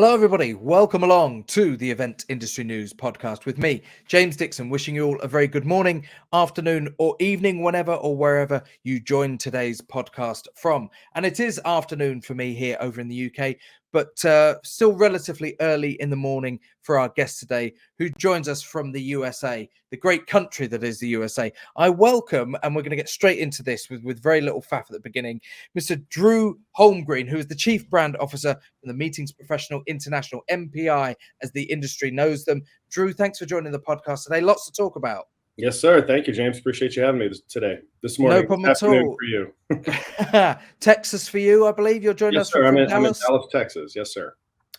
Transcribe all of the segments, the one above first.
Hello, everybody. Welcome along to the Event Industry News podcast with me, James Dickson, wishing you all a very good morning, afternoon, or evening, whenever or wherever you join today's podcast from. And it is afternoon for me here over in the UK, but still relatively early in the morning for our guest today, who joins us from the USA, the great country that is the USA. I welcome, and we're going to get straight into this with very little faff at the beginning, Mr. Drew Holmgreen, who is the Chief Brand Officer for the Meetings Professional International, MPI, as the industry knows them. Drew, thanks for joining the podcast today. Lots to talk about. Yes, sir. Thank you, James. Appreciate you having me this morning. No problem at all. For you. Texas for you, I believe. You're joining us from Dallas? I'm in Dallas, Texas. Yes, sir.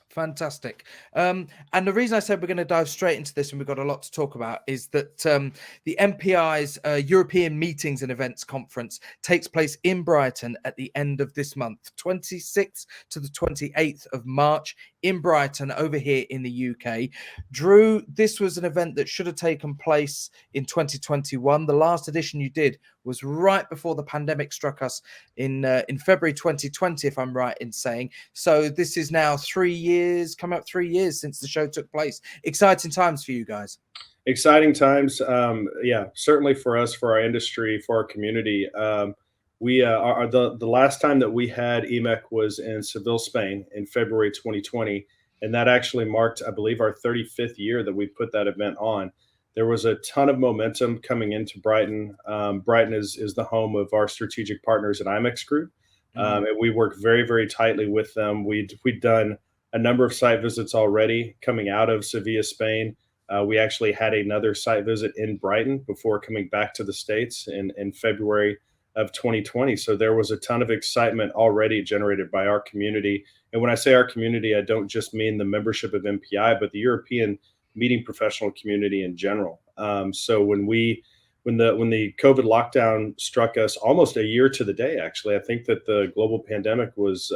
Fantastic. And the reason I said we're going to dive straight into this, and we've got a lot to talk about, is that the MPI's European Meetings and Events Conference takes place in Brighton at the end of this month, 26th to the 28th of March in Brighton over here in the UK. Drew, this was an event that should have taken place in 2021. The last edition you did was right before the pandemic struck us in February 2020, if I'm right in saying. So this is now 3 years, coming up 3 years since the show took place. Exciting times for you guys. Exciting times. Yeah, certainly for us, for our industry, for our community. We are the last time that we had EMEC was in Seville, Spain in February 2020. And that actually marked, I believe, our 35th year that we put that event on. There was a ton of momentum coming into Brighton. Brighton is the home of our strategic partners at IMEX Group. And we work very, very tightly with them. We'd done a number of site visits already coming out of Sevilla, Spain. We actually had another site visit in Brighton before coming back to the States in February of 2020. So there was a ton of excitement already generated by our community. And when I say our community, I don't just mean the membership of MPI, but the European meeting professional community in general. So when the COVID lockdown struck us almost a year to the day, actually, I think that the global pandemic was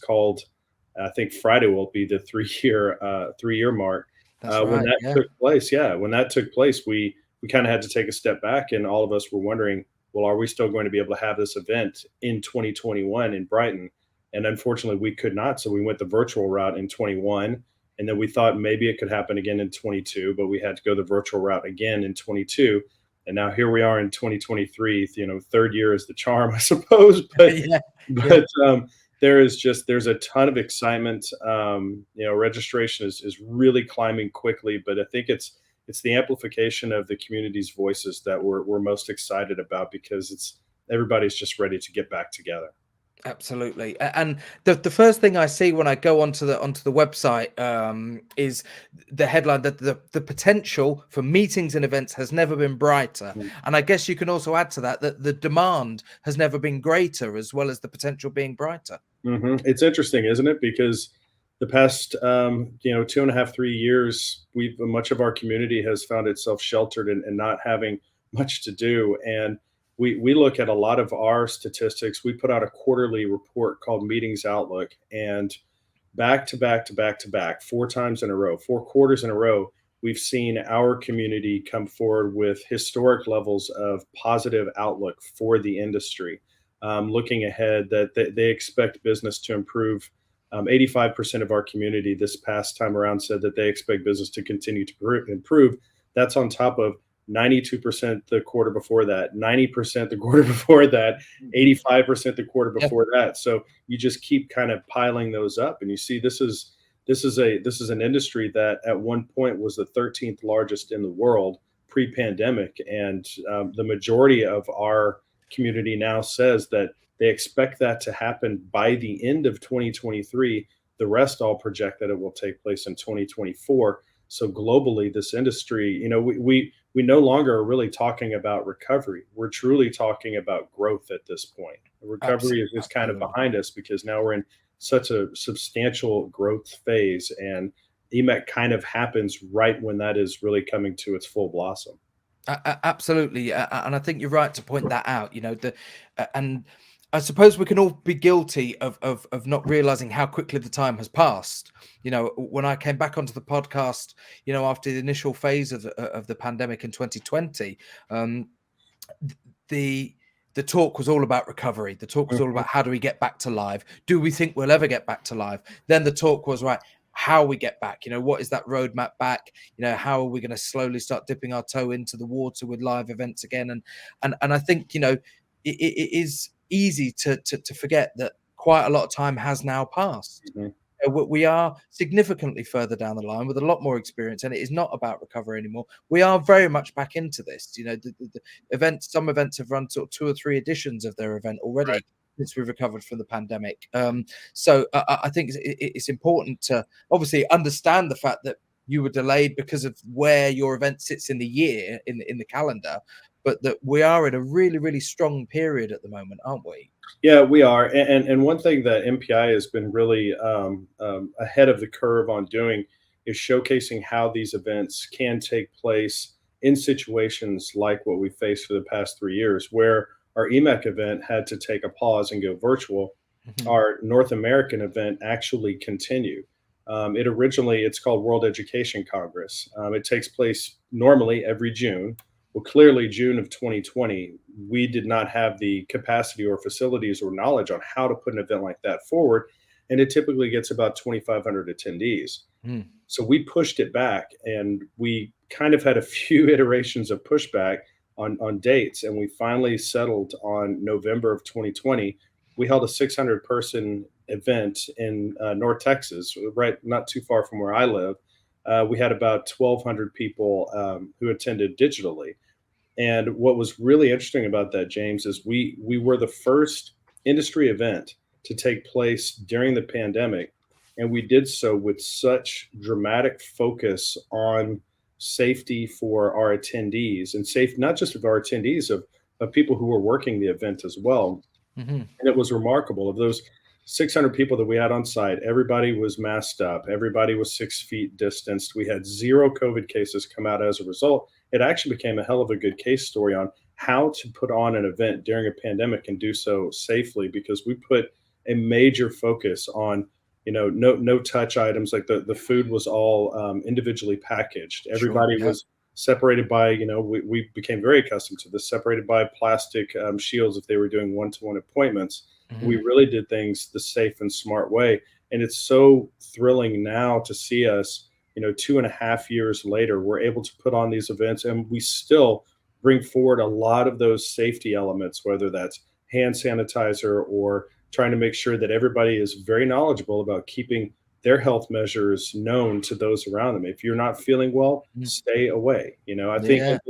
called. I think Friday will be the 3-year mark. That's right, when that took place, we kind of had to take a step back, and all of us were wondering, well, are we still going to be able to have this event in 2021 in Brighton? And unfortunately, we could not. So we went the virtual route in 21. And then we thought maybe it could happen again in 22, but we had to go the virtual route again in 22. And now here we are in 2023, third year is the charm, I suppose. But, there's a ton of excitement. Registration is really climbing quickly, but I think it's the amplification of the community's voices that we're most excited about, because everybody's just ready to get back together. Absolutely. And the first thing I see when I go onto the website is the headline that the potential for meetings and events has never been brighter. And I guess you can also add to that the demand has never been greater, as well as the potential being brighter. It's interesting, isn't it? Because the past 2.5, 3 years, much of our community has found itself sheltered and not having much to do. And we look at a lot of our statistics. We put out a quarterly report called Meetings Outlook, and back to back, 4 times in a row, 4 quarters in a row, we've seen our community come forward with historic levels of positive outlook for the industry. Looking ahead, that they expect business to improve. 85% of our community this past time around said that they expect business to continue to improve. That's on top of 92% the quarter before that, 90% the quarter before that, 85% the quarter before that. So you just keep kind of piling those up, and you see this is an industry that at one point was the 13th largest in the world pre-pandemic, and the majority of our community now says that they expect that to happen by the end of 2023. The rest all project that it will take place in 2024. So globally, this industry, we no longer are really talking about recovery. We're truly talking about growth at this point. The recovery is kind of behind us, because now we're in such a substantial growth phase, and EMEC kind of happens right when that is really coming to its full blossom. Absolutely. And I think you're right to point that out, and I suppose we can all be guilty of not realizing how quickly the time has passed. When I came back onto the podcast, after the initial phase of the pandemic in 2020, the the talk was all about recovery. The talk was all about how do we get back to live? Do we think we'll ever get back to live? Then the talk was, right, how we get back, what is that roadmap back? How are we going to slowly start dipping our toe into the water with live events again? And I think, it is easy to forget that quite a lot of time has now passed. We are significantly further down the line with a lot more experience, and it is not about recovery anymore. We are very much back into this. The events, some events have run sort of 2 or 3 editions of their event already. Right. Since we've recovered from the pandemic. So I think it's important to obviously understand the fact that you were delayed because of where your event sits in the year, in the calendar, but that we are in a really, really strong period at the moment, aren't we? Yeah, we are. And one thing that MPI has been really ahead of the curve on doing is showcasing how these events can take place in situations like what we faced for the past 3 years, where our EMEC event had to take a pause and go virtual. Our North American event actually continued. It's called World Education Congress. It takes place normally every June. Well, clearly, June of 2020, we did not have the capacity or facilities or knowledge on how to put an event like that forward. And it typically gets about 2,500 attendees. So we pushed it back, and we kind of had a few iterations of pushback on dates. And we finally settled on November of 2020. We held a 600-person event in North Texas, right, not too far from where I live. We had about 1,200 people who attended digitally. And what was really interesting about that, James, is we were the first industry event to take place during the pandemic, and we did so with such dramatic focus on safety for our attendees, and safe not just of our attendees, of people who were working the event as well. And it was remarkable. Of those 600 people that we had on site, everybody was masked up. Everybody was 6 feet distanced. We had 0 COVID cases come out as a result. It actually became a hell of a good case story on how to put on an event during a pandemic and do so safely, because we put a major focus on, no touch items. Like the food was all individually packaged. Everybody was separated by, we became very accustomed to this, separated by plastic shields if they were doing one-to-one appointments. We really did things the safe and smart way. And it's so thrilling now to see us, 2.5 years later, we're able to put on these events, and we still bring forward a lot of those safety elements, whether that's hand sanitizer or trying to make sure that everybody is very knowledgeable about keeping their health measures known to those around them. If you're not feeling well, stay away. I think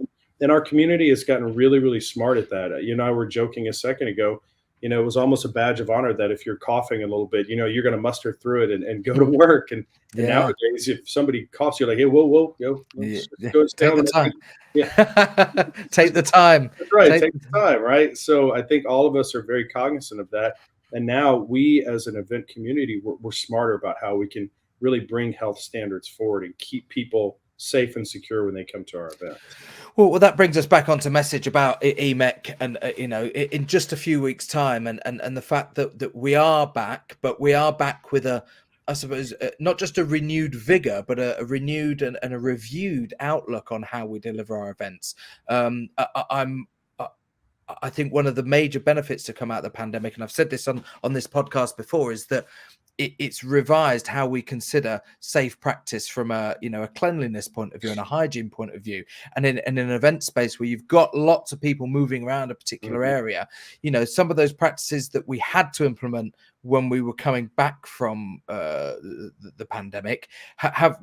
and our community has gotten really, really smart at that. You and I were joking a second ago, it was almost a badge of honor that if you're coughing a little bit, you're going to muster through it and go to work. And nowadays, if somebody coughs, you're like, hey, whoa, let's go stay take the time. Yeah. Take the time. That's right. Take the time, right? So I think all of us are very cognizant of that. And now we, as an event community, we're smarter about how we can really bring health standards forward and keep people safe and secure when they come to our event. Well, that brings us back onto message about EMEC, and in just a few weeks' time, and the fact that we are back, but we are back with I suppose, not just a renewed vigor, but a renewed and a reviewed outlook on how we deliver our events. I think one of the major benefits to come out of the pandemic, and I've said this on this podcast before, is that it's revised how we consider safe practice from a cleanliness point of view and a hygiene point of view. And in an event space where you've got lots of people moving around a particular area, some of those practices that we had to implement when we were coming back from the pandemic,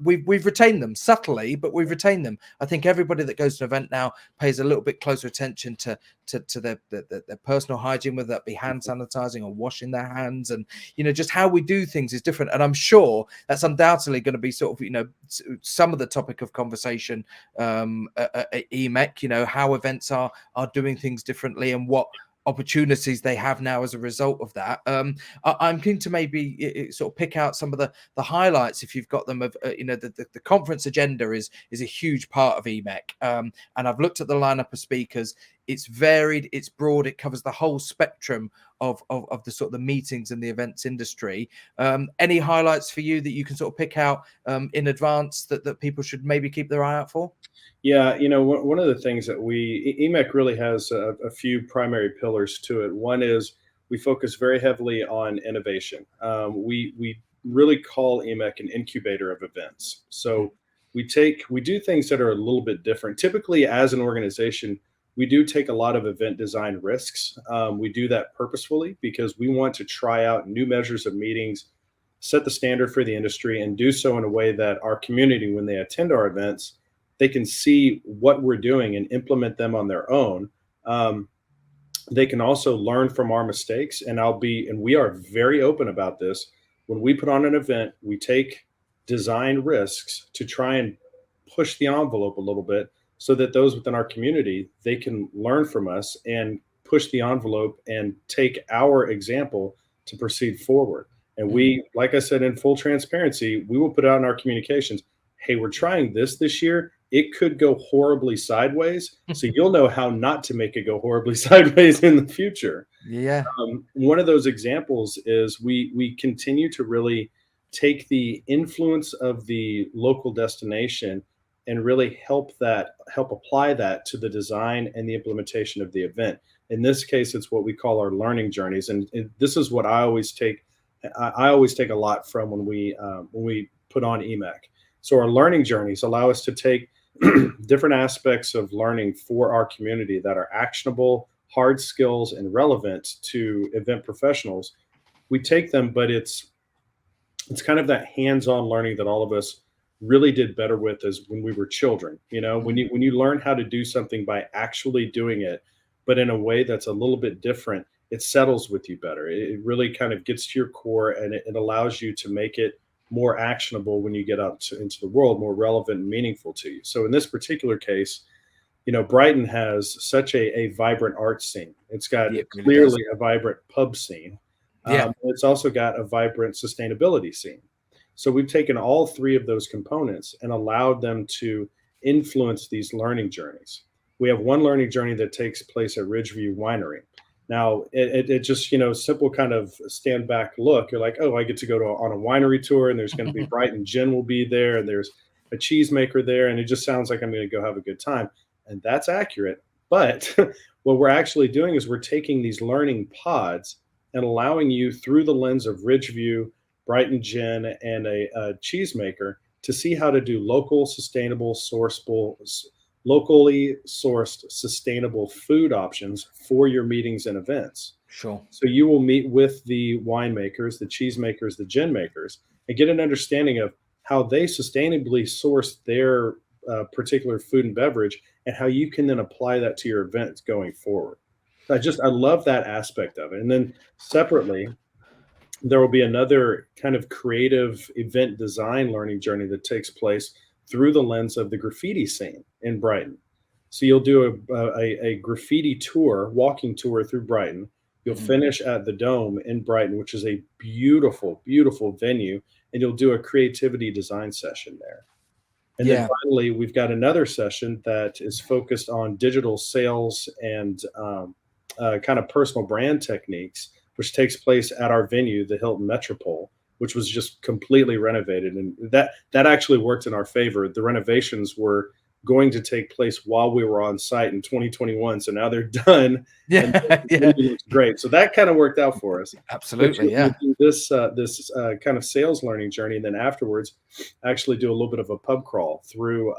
we've retained them subtly, but we've retained them. I think everybody that goes to an event now pays a little bit closer attention to their personal hygiene, whether that be hand sanitizing or washing their hands, and just how we do things is different. And I'm sure that's undoubtedly going to be sort of some of the topic of conversation at EMEC. How events are doing things differently and what opportunities they have now as a result of that. I'm keen to maybe sort of pick out some of the highlights, if you've got them, of the conference agenda is a huge part of EMEC, and I've looked at the lineup of speakers. it's varied, it's broad, it covers the whole spectrum of the sort of the meetings and the events industry. Any highlights for you that you can sort of pick out in advance that people should maybe keep their eye out for? Yeah, one of the things that EMEC really has a few primary pillars to it. One is we focus very heavily on innovation. We really call EMEC an incubator of events. So we do things that are a little bit different. Typically, as an organization, we do take a lot of event design risks. We do that purposefully because we want to try out new measures of meetings, set the standard for the industry, and do so in a way that our community, when they attend our events, they can see what we're doing and implement them on their own. They can also learn from our mistakes, and we are very open about this. When we put on an event, we take design risks to try and push the envelope a little bit so that those within our community, they can learn from us and push the envelope and take our example to proceed forward. And we, like I said, in full transparency, we will put out in our communications, hey, we're trying this year. It could go horribly sideways. So you'll know how not to make it go horribly sideways in the future. Yeah. One of those examples is we continue to really take the influence of the local destination and really help apply that to the design and the implementation of the event. In this case, it's what we call our learning journeys. And this is what I always take a lot from when we put on EMEC. So our learning journeys allow us to take different aspects of learning for our community that are actionable, hard skills, and relevant to event professionals. We take them, but it's kind of that hands-on learning that all of us really did better with as when we were children. When you learn how to do something by actually doing it, but in a way that's a little bit different, it settles with you better. It really kind of gets to your core, and it allows you to make it more actionable when you get out into the world, more relevant and meaningful to you. So in this particular case, Brighton has such a vibrant art scene. It's got clearly a vibrant pub scene. It's also got a vibrant sustainability scene. So we've taken all three of those components and allowed them to influence these learning journeys. We have one learning journey that takes place at Ridgeview Winery. Now, it just, simple kind of stand back look. You're like, oh, I get to go on a winery tour, and there's going to be Brighton Gin will be there, and there's a cheesemaker there, and it just sounds like I'm going to go have a good time. And that's accurate. But what we're actually doing is we're taking these learning pods and allowing you through the lens of Ridgeview, Brighton Gin, and a cheesemaker to see how to do locally sourced, sustainable food options for your meetings and events. Sure. So you will meet with the winemakers, the cheesemakers, the gin makers, and get an understanding of how they sustainably source their particular food and beverage, and how you can then apply that to your events going forward. I love that aspect of it. And then separately, there will be another kind of creative event design learning journey that takes place through the lens of the graffiti scene in Brighton. So you'll do a graffiti tour, walking tour through Brighton. You'll finish at the Dome in Brighton, which is a beautiful, beautiful venue, and you'll do a creativity design session there. And then finally, we've got another session that is focused on digital sales and kind of personal brand techniques, which takes place at our venue, the Hilton Metropole, which was just completely renovated. And that actually worked in our favor. The renovations were going to take place while we were on site in 2021. So now they're done. Yeah. And it looks great. So that kind of worked out for us. Absolutely. We'll do this kind of sales learning journey. And then afterwards, actually do a little bit of a pub crawl through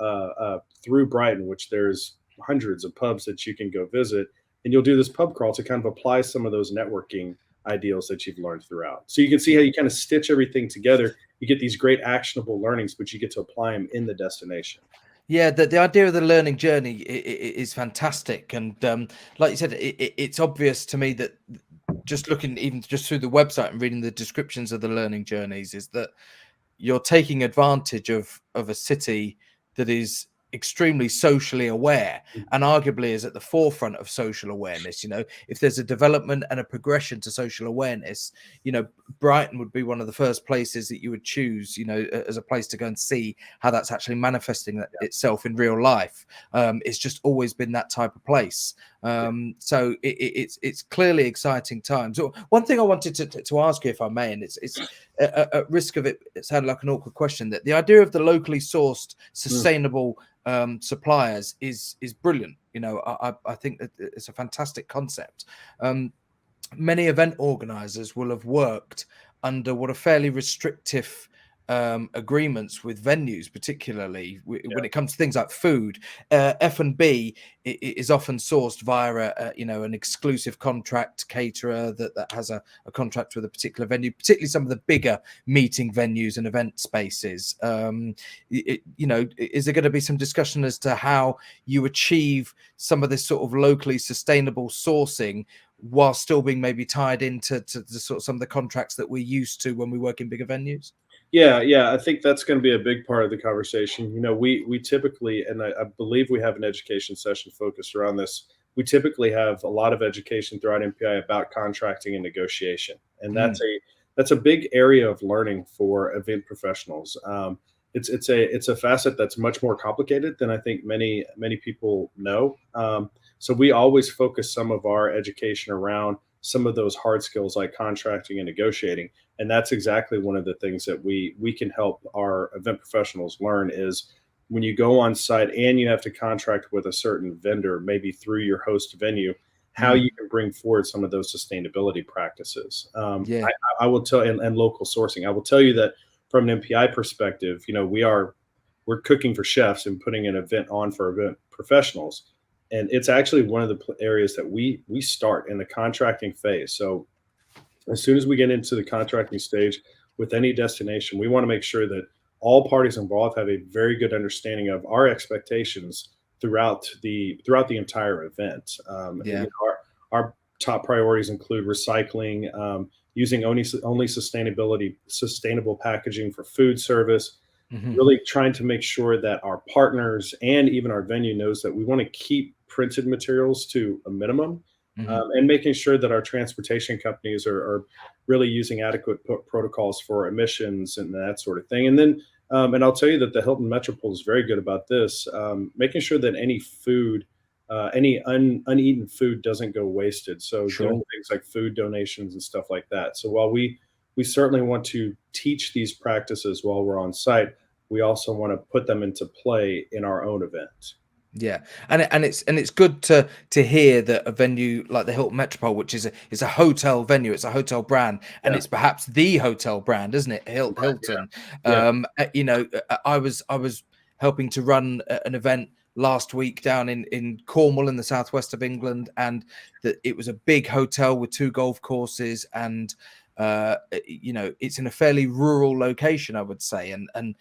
Brighton, which there's hundreds of pubs that you can go visit. And you'll do this pub crawl to kind of apply some of those networking ideals that you've learned throughout. So you can see how you kind of stitch everything together. You get these great actionable learnings, but you get to apply them in the destination. Yeah, the idea of the learning journey is fantastic. And like you said, it's obvious to me that just looking even just through the website and reading the descriptions of the learning journeys is that you're taking advantage of a city that is extremely socially aware, and arguably is at the forefront of social awareness. If there's a development and a progression to social awareness, Brighton would be one of the first places that you would choose, as a place to go and see how that's actually manifesting itself in real life. It's just always been that type of place. So it's clearly exciting times. So one thing I wanted to ask you, if I may, and it's at risk of it sounding like an awkward question, that the idea of the locally sourced, sustainable suppliers is brilliant. I think that it's a fantastic concept. Many event organizers will have worked under what are fairly restrictive agreements with venues, particularly when it comes to things like food. F&B is often sourced via an exclusive contract caterer that has a contract with a particular venue, particularly some of the bigger meeting venues and event spaces. Is there going to be some discussion as to how you achieve some of this sort of locally sustainable sourcing while still being maybe tied into the sort of some of the contracts that we're used to when we work in bigger venues? Yeah, I think that's going to be a big part of the conversation. We typically, and I believe we have an education session focused around this. We typically have a lot of education throughout MPI about contracting and negotiation, and that's a big area of learning for event professionals. It's a facet that's much more complicated than I think many people know. So we always focus some of our education around some of those hard skills like contracting and negotiating. And that's exactly one of the things that we can help our event professionals learn is when you go on site and you have to contract with a certain vendor, maybe through your host venue, how you can bring forward some of those sustainability practices. I will tell, and local sourcing. I will tell you that from an MPI perspective, we're cooking for chefs and putting an event on for event professionals. And it's actually one of the areas that we start in the contracting phase. So as soon as we get into the contracting stage with any destination, we want to make sure that all parties involved have a very good understanding of our expectations throughout the entire event. Our top priorities include recycling, using only sustainable packaging for food service. Really trying to make sure that our partners and even our venue knows that we want to keep printed materials to a minimum, and making sure that our transportation companies are really using adequate protocols for emissions and that sort of thing. And then, and I'll tell you that the Hilton Metropole is very good about this, making sure that any food, any uneaten food doesn't go wasted. So doing things like food donations and stuff like that. So while we certainly want to teach these practices while we're on site, we also want to put them into play in our own event. Yeah, and it's good to hear that a venue like the Hilton Metropole, which is a hotel venue, it's a hotel brand, and it's perhaps the hotel brand, isn't it? Hilton. I was helping to run an event last week down in Cornwall in the southwest of England, and that it was a big hotel with 2 golf courses, and it's in a fairly rural location, I would say, and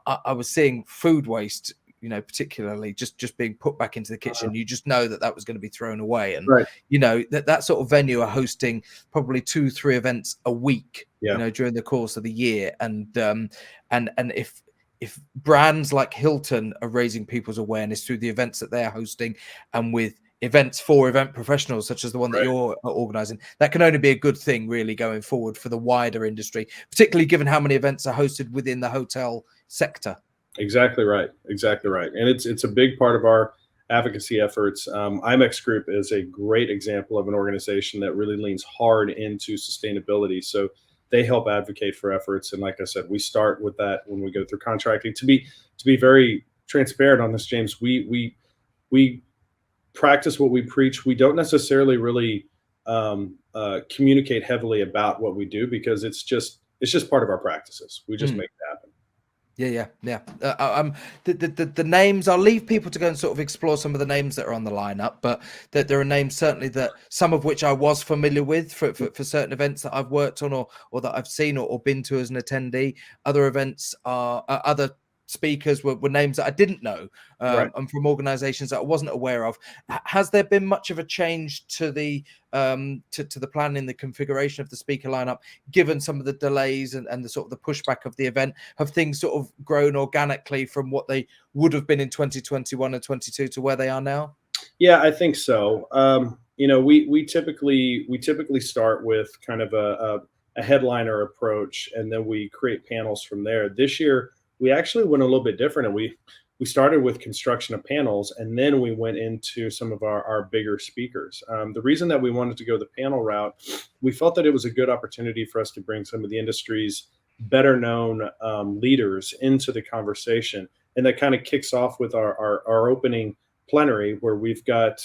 I was seeing food waste, particularly just being put back into the kitchen. You just know that was going to be thrown away. And, that sort of venue are hosting probably 2-3 events a week, during the course of the year. And if brands like Hilton are raising people's awareness through the events that they're hosting and with events for event professionals such as the one that you're organizing, that can only be a good thing really going forward for the wider industry, particularly given how many events are hosted within the hotel sector. Exactly right. And it's a big part of our advocacy efforts. IMEC Group is a great example of an organization that really leans hard into sustainability. So they help advocate for efforts. And like I said, we start with that when we go through contracting. To be very transparent on this, James, we practice what we preach. We don't necessarily really communicate heavily about what we do because it's just part of our practices. We just make it happen. Yeah. The names, I'll leave people to go and sort of explore some of the names that are on the lineup, but that there are names certainly that some of which I was familiar with for certain events that I've worked on or that I've seen or been to as an attendee. Other events are other speakers were names that I didn't know, Right. and from organizations that I wasn't aware of. Has there been much of a change to the to the planning, the configuration of the speaker lineup, given some of the delays and the sort of the pushback of the event? Have things sort of grown organically from what they would have been in 2021 and 22 to where they are now? Yeah, I think so. We typically start with kind of a headliner approach, and then we create panels from there. This year, we actually went a little bit different, and we started with construction of panels, and then we went into some of our bigger speakers. The reason that we wanted to go the panel route, we felt that it was a good opportunity for us to bring some of the industry's better known leaders into the conversation, and that kind of kicks off with our opening plenary, where we've got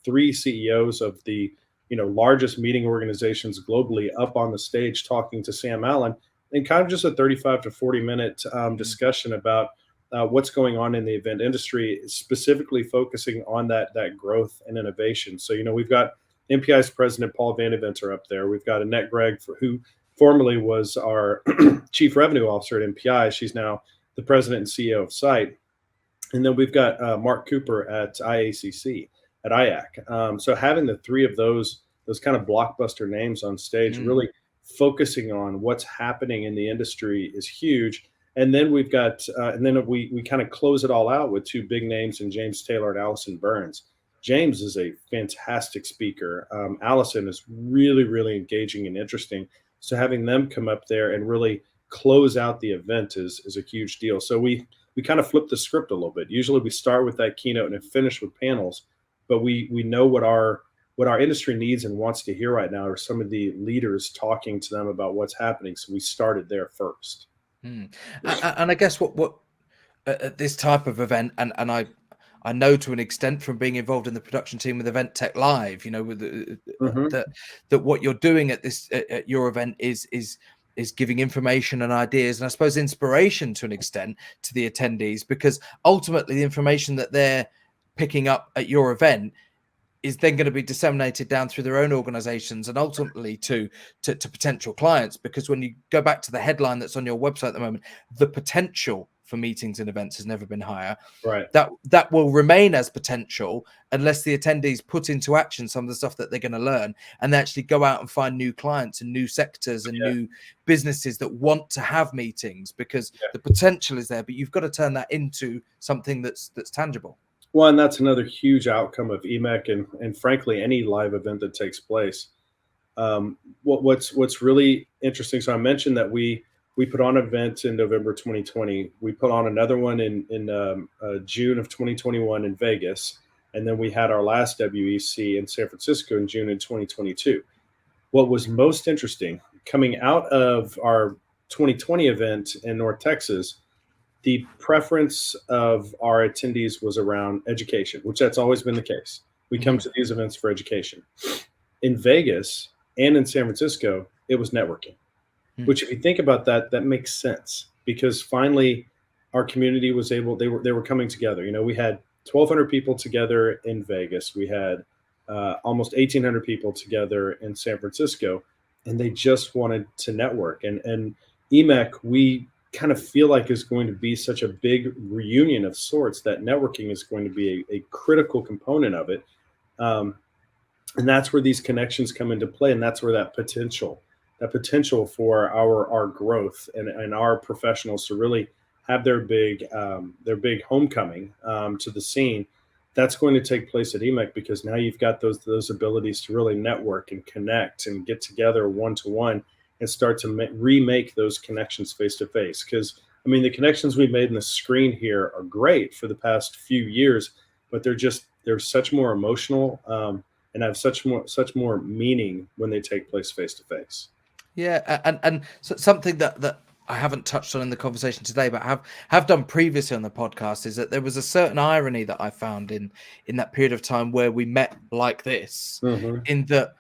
three CEOs of the largest meeting organizations globally up on the stage talking to Sam Allen, and kind of just a 35 to 40 minute discussion about what's going on in the event industry, specifically focusing on that growth and innovation. So we've got MPI's president Paul Vandeventer up there. We've got Annette Gregg, who formerly was our chief revenue officer at MPI. She's now the president and CEO of Site. And then we've got Mark Cooper at IACC, at IAC. So having the three of those kind of blockbuster names on stage, really focusing on what's happening in the industry is huge. And then we've got, and then we kind of close it all out with two big names in James Taylor and Allison Burns. James is a fantastic speaker. Allison is really, really engaging and interesting. So having them come up there and really close out the event is a huge deal. So we kind of flip the script a little bit. Usually we start with that keynote and finish with panels, but we know what our industry needs and wants to hear right now are some of the leaders talking to them about what's happening. So we started there first. And I guess what at this type of event, and I know to an extent from being involved in the production team with Event Tech Live, with that what you're doing at this at your event is giving information and ideas, and I suppose inspiration to an extent to the attendees, because ultimately the information that they're picking up at your event is then going to be disseminated down through their own organizations and ultimately to potential clients. Because when you go back to the headline that's on your website at the moment, the potential for meetings and events has never been higher. Right. That will remain as potential unless the attendees put into action some of the stuff that they're going to learn, and they actually go out and find new clients and new sectors and new businesses that want to have meetings, because the potential is there, but you've got to turn that into something that's tangible. Well, and that's another huge outcome of EMEC and frankly any live event that takes place. What's really interesting. So I mentioned that we put on an event in November 2020. We put on another one in June of 2021 in Vegas, and then we had our last WEC in San Francisco in June of 2022. What was most interesting coming out of our 2020 event in North Texas, the preference of our attendees was around education, which that's always been the case. We come to these events for education. In Vegas and in San Francisco, it was networking, which if you think about that, that makes sense, because finally our community was able, they were coming together. We had 1,200 people together in Vegas. We had almost 1,800 people together in San Francisco, and they just wanted to network. And EMEC, we kind of feel like is going to be such a big reunion of sorts, that networking is going to be a critical component of it. And that's where these connections come into play. And that's where that potential for our growth and our professionals to really have their big homecoming to the scene, that's going to take place at EMEC, because now you've got those abilities to really network and connect and get together one-to-one and start to remake those connections face-to-face. Because, the connections we've made in the screen here are great for the past few years, but they're such more emotional and have such more meaning when they take place face-to-face. Yeah, and so something that I haven't touched on in the conversation today, but have done previously on the podcast, is that there was a certain irony that I found in that period of time where we met like this, in that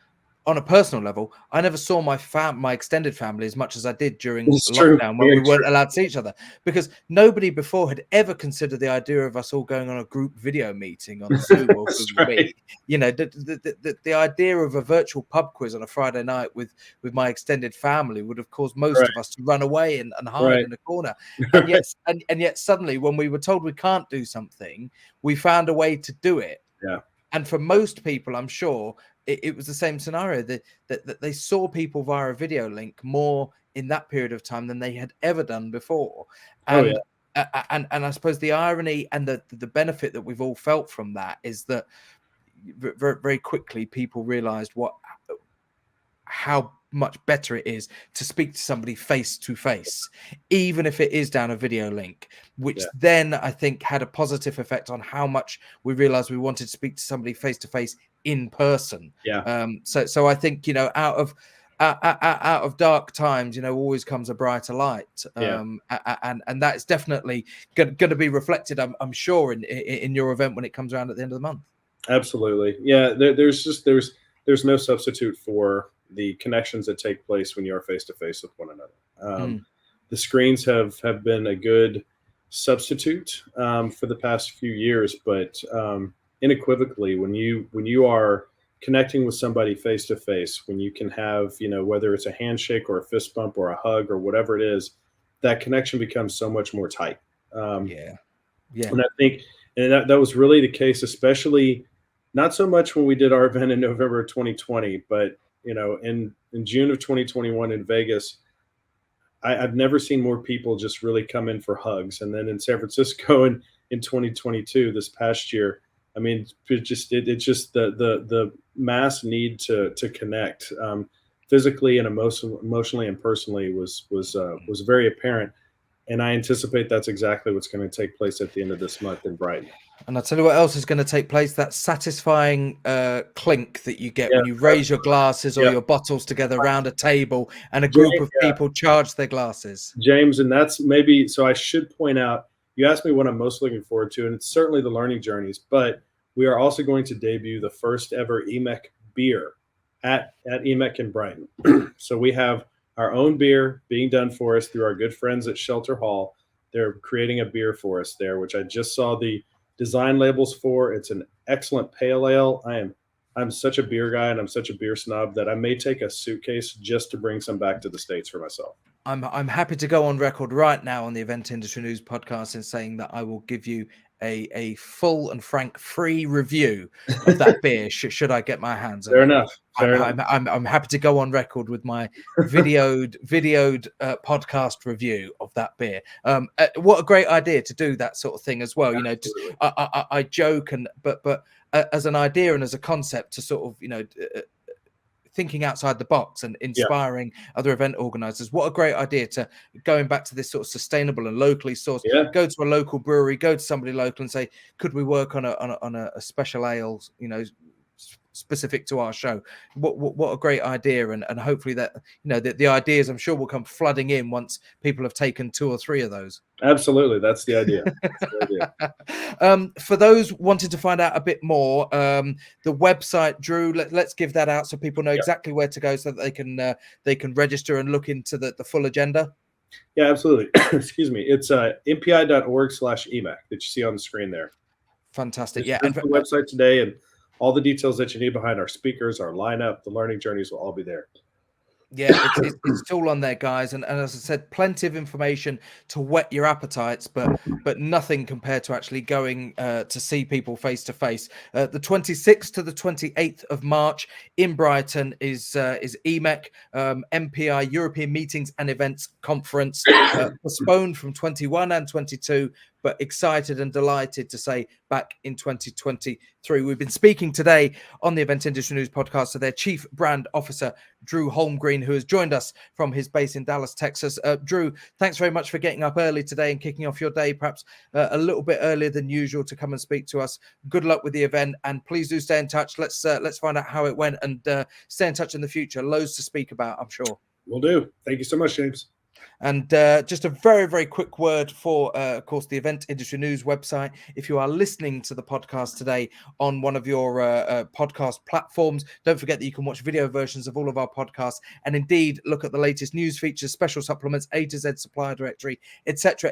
on a personal level, I never saw my extended family as much as I did during It's true. lockdown when we weren't allowed to see each other, because nobody before had ever considered the idea of us all going on a group video meeting on Zoom or That's Google right. Meet. You know, the idea of a virtual pub quiz on a Friday night with my extended family would have caused most Right. of us to run away and hide Right. in a corner. And yet suddenly, when we were told we can't do something, we found a way to do it. Yeah. And for most people, I'm sure it was the same scenario, that they saw people via a video link more in that period of time than they had ever done before. Oh, yeah. And I suppose the irony and the benefit that we've all felt from that is that very, very quickly people realized how much better it is to speak to somebody face to face, even if it is down a video link, which then I think had a positive effect on how much we realized we wanted to speak to somebody face to face in person. Yeah. So I think, you know, out of dark times, you know, always comes a brighter light. And that is definitely going to be reflected, I'm sure, in your event when it comes around at the end of the month. Absolutely. Yeah. There's no substitute for the connections that take place when you are face to face with one another. The screens have been a good substitute for the past few years, but unequivocally, when you are connecting with somebody face to face, when you can have, you know, whether it's a handshake or a fist bump or a hug or whatever it is, that connection becomes so much more tight. Yeah. And I think, and that was really the case, especially not so much when we did our event in November of 2020, but you know, in June of 2021 in Vegas, I've never seen more people just really come in for hugs. And then in San Francisco in 2022, this past year, I mean, it's just the mass need to connect physically and emotionally and personally was very apparent. And I anticipate that's exactly what's going to take place at the end of this month in Brighton. And I'll tell you what else is going to take place, that satisfying clink that you get Yeah, when you raise your glasses or yeah. your bottles together around a table and a James, group of people charge their glasses. James, and that's maybe, so I should point out, you asked me what I'm most looking forward to, and it's certainly the learning journeys, but we are also going to debut the first ever EMEC beer at EMEC in Brighton. So we have our own beer being done for us through our good friends at Shelter Hall. They're creating a beer for us there, which I just saw the design labels for. It's an excellent pale ale. I'm such a beer guy and I'm such a beer snob that I may take a suitcase just to bring some back to the States for myself. I'm happy to go on record right now on the Event Industry News podcast in saying that I will give you a full and frank free review of that beer should I get my hands on Fair it. enough. I'm happy to go on record with my videoed podcast review of that beer. What a great idea to do that sort of thing as well. You Absolutely. know, I joke but as an idea and as a concept to sort of, you know, thinking outside the box and inspiring other event organizers. What a great idea to going back to this sort of sustainable and locally sourced. Go to a local brewery, go to somebody local and say, could we work on a special ale, you know, specific to our show? What a great idea. And hopefully that, you know, the ideas I'm sure will come flooding in once people have taken 2 or 3 of those. Absolutely. That's the idea. For those wanting to find out a bit more, the website, Drew, let's give that out so people know exactly where to go so that they can register and look into the full agenda. Yeah, absolutely. Excuse me. It's mpi.org/EMEC that you see on the screen there. Fantastic. Just visit the website today, and all the details that you need behind our speakers, our lineup, the learning journeys will all be there. Yeah, it's all on there, guys, and as I said, plenty of information to whet your appetites, but nothing compared to actually going to see people face to face. The 26th to the 28th of March in Brighton is EMEC, MPI European Meetings and Events Conference, postponed from 21 and 22. But excited and delighted to say back in 2023. We've been speaking today on the Event Industry News podcast to their Chief Brand Officer, Drew Holmgreen, who has joined us from his base in Dallas, Texas. Drew, thanks very much for getting up early today and kicking off your day, perhaps a little bit earlier than usual, to come and speak to us. Good luck with the event, and please do stay in touch. Let's find out how it went and stay in touch in the future. Loads to speak about, I'm sure. Will do. Thank you so much, James. And just a very, very quick word for, of course, the Event Industry News website. If you are listening to the podcast today on one of your podcast platforms, don't forget that you can watch video versions of all of our podcasts, and indeed look at the latest news features, special supplements, A to Z supplier directory, etc.,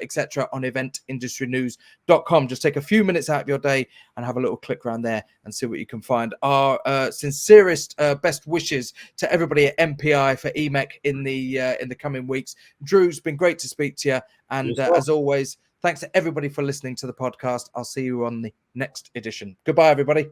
on eventindustrynews.com. Just take a few minutes out of your day and have a little click around there and see what you can find. Our sincerest best wishes to everybody at MPI for EMEC in the coming weeks. Drew, it's been great to speak to you. And as always, thanks to everybody for listening to the podcast. I'll see you on the next edition. Goodbye, everybody.